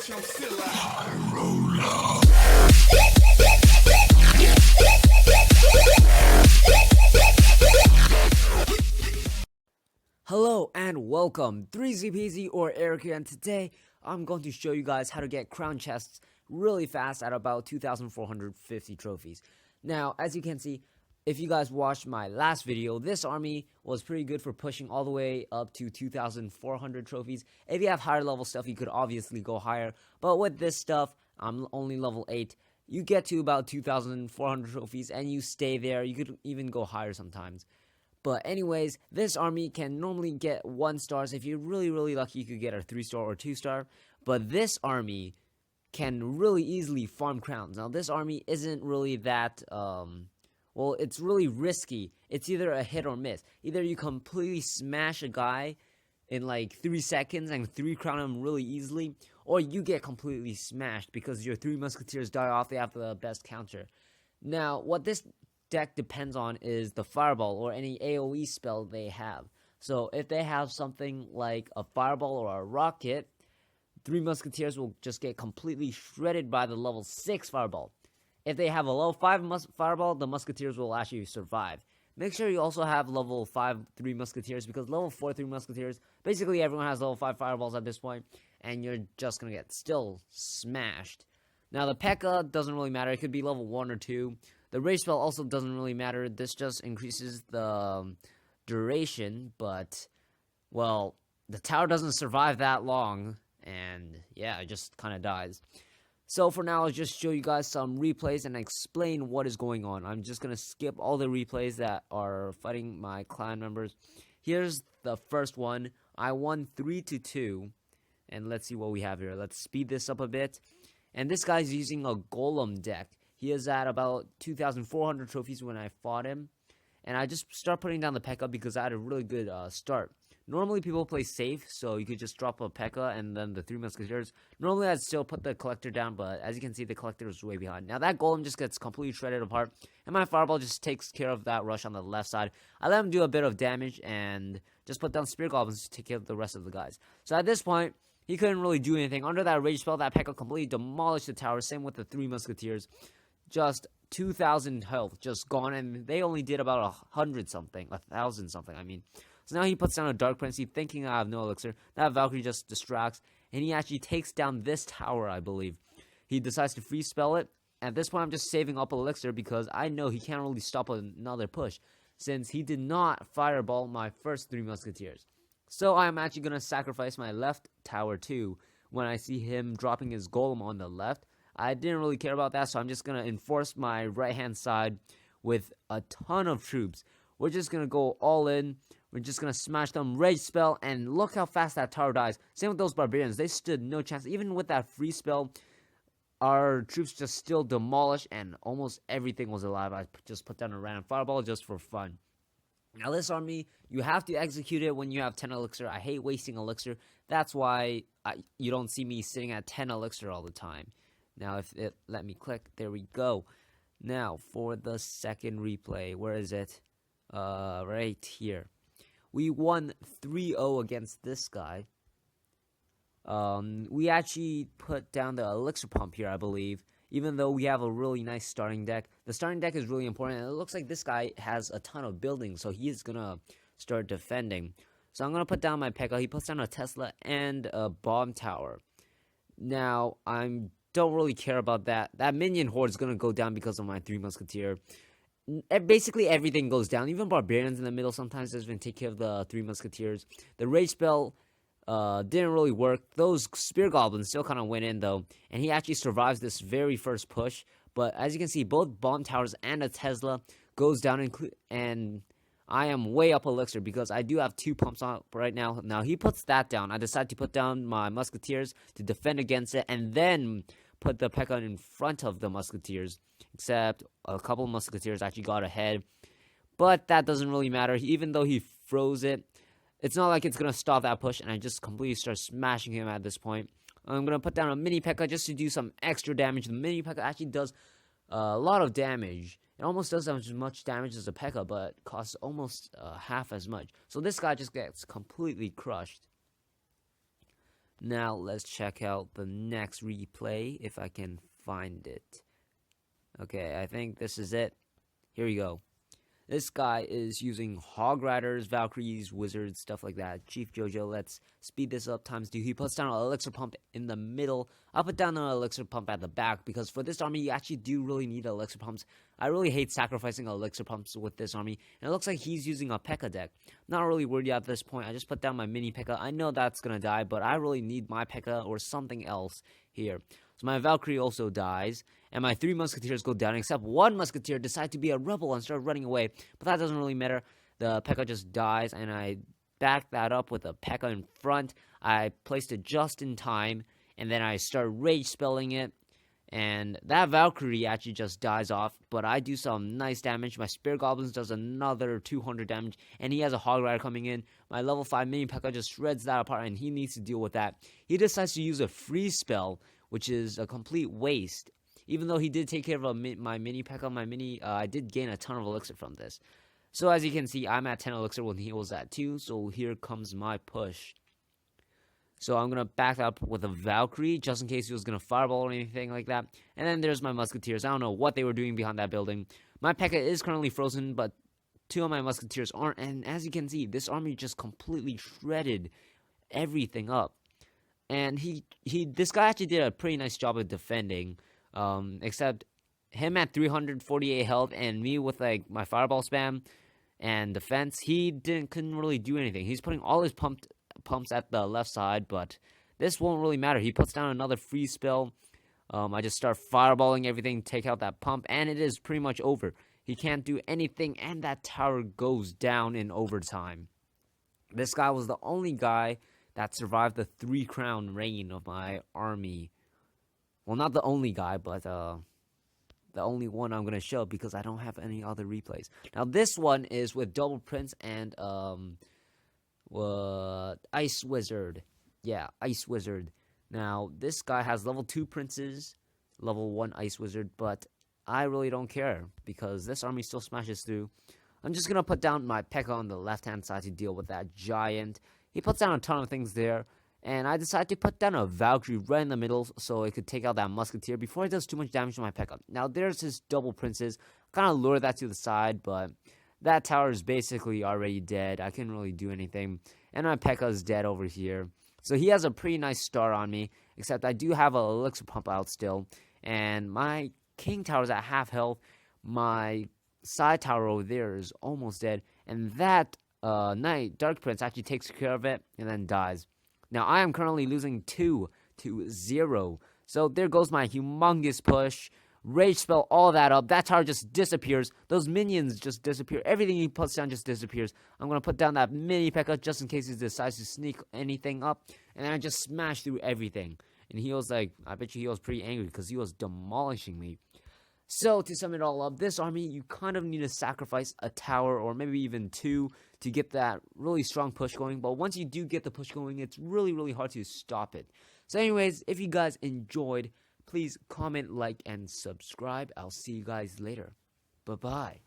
Hello and welcome, 3ZPZ or Eric here, and today I'm going to show you guys how to get crown chests really fast at about 2,450 trophies. Now, as you can see, if you guys watched my last video, this army was pretty good for pushing all the way up to 2,400 trophies. If you have higher level stuff, you could obviously go higher, but with this stuff, I'm only level 8. You get to about 2,400 trophies and you stay there. You could even go higher sometimes. But anyways, this army can normally get 1 stars. If you're really lucky, you could get a 3-star or 2-star. But this army can really easily farm crowns. Now, this army isn't really that, well, it's really risky. It's either a hit or miss. Either you completely smash a guy in like 3 seconds and 3 crown him really easily, or you get completely smashed because your 3 musketeers die off. They have the best counter. Now, what this deck depends on is the fireball or any AoE spell they have. So if they have something like a fireball or a rocket, 3 musketeers will just get completely shredded by the level 6 fireball. If they have a level 5 fireball, the musketeers will actually survive. Make sure you also have level 5 3 musketeers, because level 4 3 musketeers, basically everyone has level 5 fireballs at this point, and you're just gonna get still smashed. Now the Pekka doesn't really matter. It could be level 1 or 2. The rage spell also doesn't really matter. This just increases the duration, but, well, the tower doesn't survive that long, and yeah, it just kind of dies. So for now, I'll just show you guys some replays and explain what is going on. I'm just going to skip all the replays that are fighting my clan members. Here's the first one. I won 3-2, and let's see what we have here. Let's speed this up a bit. And this guy's using a golem deck. He is at about 2,400 trophies when I fought him. And I just start putting down the Pekka because I had a really good start. Normally people play safe, so you could just drop a Pekka and then the 3 musketeers. Normally I'd still put the collector down, but as you can see, the collector is way behind. Now that golem just gets completely shredded apart, and my fireball just takes care of that rush on the left side. I let him do a bit of damage and just put down spear goblins to take care of the rest of the guys. So at this point, he couldn't really do anything. Under that rage spell, that Pekka completely demolished the tower. Same with the 3 musketeers. Just 2,000 health just gone, and they only did about 100 something, 1,000 something, I mean. So now he puts down a Dark Prince, thinking I have no elixir. That Valkyrie just distracts, and he actually takes down this tower, I believe. He decides to free spell it. At this point, I'm just saving up elixir because I know he can't really stop another push, since he did not fireball my first 3 musketeers. So I'm actually going to sacrifice my left tower too when I see him dropping his golem on the left. I didn't really care about that, so I'm just going to enforce my right-hand side with a ton of troops. We're just going to go all in. We're just going to smash them, rage spell, and look how fast that tower dies. Same with those barbarians. They stood no chance. Even with that free spell, our troops just still demolished, and almost everything was alive. I just put down a random fireball just for fun. Now this army, you have to execute it when you have 10 elixir. I hate wasting elixir. That's why you don't see me sitting at 10 elixir all the time. Now, if it let me click, there we go. Now, for the second replay, where is it? Right here. We won 3-0 against this guy. We actually put down the elixir pump here, I believe, even though we have a really nice starting deck. The starting deck is really important, and it looks like this guy has a ton of buildings, so he is going to start defending. So I'm going to put down my Pekka. He puts down a Tesla and a bomb tower. Now, don't really care about that. That minion horde is going to go down because of my 3 musketeer. Basically everything goes down. Even barbarians in the middle sometimes doesn't even take care of the 3 musketeers. The rage spell didn't really work. Those spear goblins still kind of went in though, and he actually survives this very first push. But as you can see, both bomb towers and a Tesla goes down, and I am way up elixir because I do have 2 pumps on right now. Now he puts that down. I decide to put down my musketeers to defend against it, and then put the Pekka in front of the musketeers, except a couple of musketeers actually got ahead. But that doesn't really matter. Even though he froze it, it's not like it's going to stop that push, and I just completely start smashing him at this point. I'm going to put down a mini Pekka just to do some extra damage. The mini Pekka actually does a lot of damage. It almost does as much damage as a Pekka, but costs almost half as much. So this guy just gets completely crushed. Now let's check out the next replay if I can find it. Okay, I think this is it. Here we go. This guy is using Hog Riders, Valkyries, Wizards, stuff like that. Chief Jojo, let's speed this up ×2. He puts down an Elixir Pump in the middle. I'll put down an Elixir Pump at the back, because for this army, you actually do really need Elixir Pumps. I really hate sacrificing Elixir Pumps with this army. And it looks like he's using a Pekka deck. Not really worried at this point. I just put down my mini Pekka. I know that's going to die, but I really need my Pekka or something else here. So my Valkyrie also dies, and my 3 Musketeers go down, except 1 Musketeer decides to be a rebel and start running away. But that doesn't really matter. The Pekka just dies, and I back that up with a Pekka in front. I placed it just in time, and then I start rage spelling it. And that Valkyrie actually just dies off, but I do some nice damage. My Spear Goblins does another 200 damage, and he has a Hog Rider coming in. My level 5 mini Pekka just shreds that apart, and he needs to deal with that. He decides to use a freeze spell, which is a complete waste. Even though he did take care of my mini Pekka, I did gain a ton of elixir from this. So as you can see, I'm at 10 elixir when he was at 2, so here comes my push. So I'm going to back up with a Valkyrie, just in case he was going to fireball or anything like that. And then there's my Musketeers. I don't know what they were doing behind that building. My Pekka is currently frozen, but 2 of my Musketeers aren't. And as you can see, this army just completely shredded everything up. And this guy actually did a pretty nice job of defending, except him at 348 health and me with like my fireball spam and defense, he couldn't really do anything. He's putting all his pumps at the left side, but this won't really matter. He puts down another freeze spell. I just start fireballing everything, take out that pump, and it is pretty much over. He can't do anything, and that tower goes down in overtime. This guy was the only guy that survived the 3-crown reign of my army. Well, not the only guy, but the only one I'm going to show, because I don't have any other replays. Now, this one is with Double Prince and Ice Wizard. Yeah, Ice Wizard. Now, this guy has level 2 princes, level 1 Ice Wizard, but I really don't care, because this army still smashes through. I'm just going to put down my Pekka on the left-hand side to deal with that giant. He puts down a ton of things there, and I decided to put down a Valkyrie right in the middle so it could take out that Musketeer before he does too much damage to my Pekka. Now, there's his double princes. Kind of lure that to the side, but that tower is basically already dead. I couldn't really do anything, and my Pekka is dead over here. So he has a pretty nice star on me, except I do have a elixir pump out still, and my king tower is at half health. My side tower over there is almost dead, and that Dark Prince actually takes care of it and then dies. Now, I am currently losing 2-0. So there goes my humongous push. Rage spell all that up. That tower just disappears. Those minions just disappear. Everything he puts down just disappears. I'm going to put down that mini Pekka just in case he decides to sneak anything up. And then I just smash through everything. And he was like, I bet you he was pretty angry because he was demolishing me. So, to sum it all up, this army, you kind of need to sacrifice a tower or maybe even 2 to get that really strong push going. But once you do get the push going, it's really, really hard to stop it. So anyways, if you guys enjoyed, please comment, like, and subscribe. I'll see you guys later. Bye-bye.